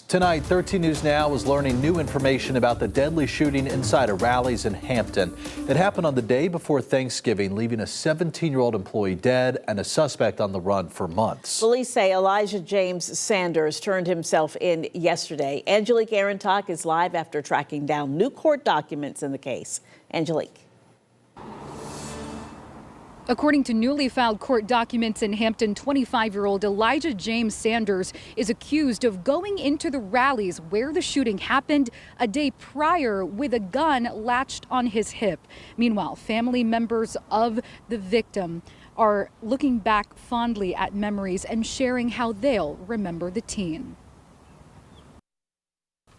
Tonight, 13 News Now is learning new information about the deadly shooting inside a Rally's in Hampton. It happened on the day before Thanksgiving, leaving a 17-year-old employee dead and a suspect on the run for months. Police say Elijah James Sanders turned himself in yesterday. Angelique Arintok is live after tracking down new court documents in the case. Angelique. According to newly filed court documents in Hampton, 25-year-old Elijah James Sanders is accused of going into the Rally's where the shooting happened a day prior with a gun latched on his hip. Meanwhile, family members of the victim are looking back fondly at memories and sharing how they'll remember the teen.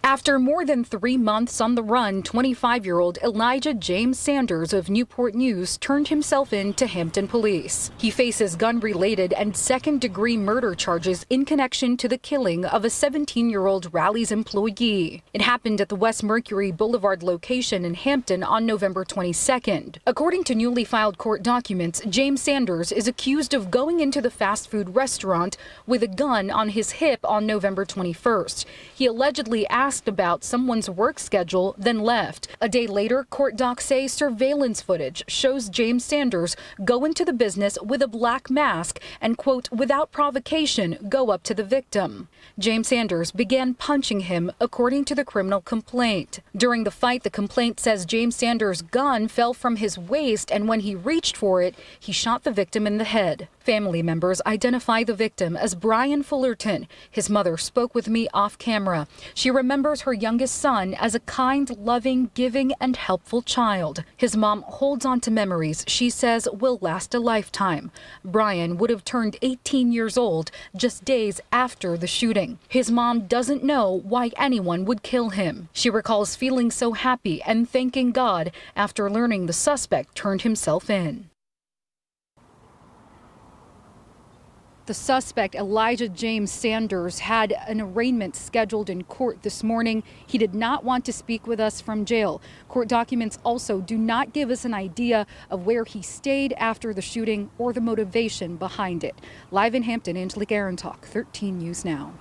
After more than 3 months on the run, 25-year-old Elijah James Sanders of Newport News turned himself in to Hampton police. He faces gun-related and second-degree murder charges in connection to the killing of a 17-year-old Rally's employee. It happened at the West Mercury Boulevard location in Hampton on November 22nd. According to newly filed court documents, James Sanders is accused of going into the fast food restaurant with a gun on his hip on November 21st. He allegedly asked about someone's work schedule, then left. A day later, court docs say surveillance footage shows James Sanders go into the business with a black mask and, quote, without provocation, go up to the victim. James Sanders began punching him, according to the criminal complaint. During the fight, the complaint says James Sanders' gun fell from his waist, and when he reached for it, he shot the victim in the head. Family members identify the victim as Brian Fullerton. His mother spoke with me off camera. She remembers her youngest son as a kind, loving, giving, and helpful child. His mom holds on to memories she says will last a lifetime. Brian would have turned 18 years old just days after the shooting. His mom doesn't know why anyone would kill him. She recalls feeling so happy and thanking God after learning the suspect turned himself in. The suspect, Elijah James Sanders, had an arraignment scheduled in court this morning. He did not want to speak with us from jail. Court documents also do not give us an idea of where he stayed after the shooting or the motivation behind it. Live in Hampton, Angelique Arintok, 13 News Now.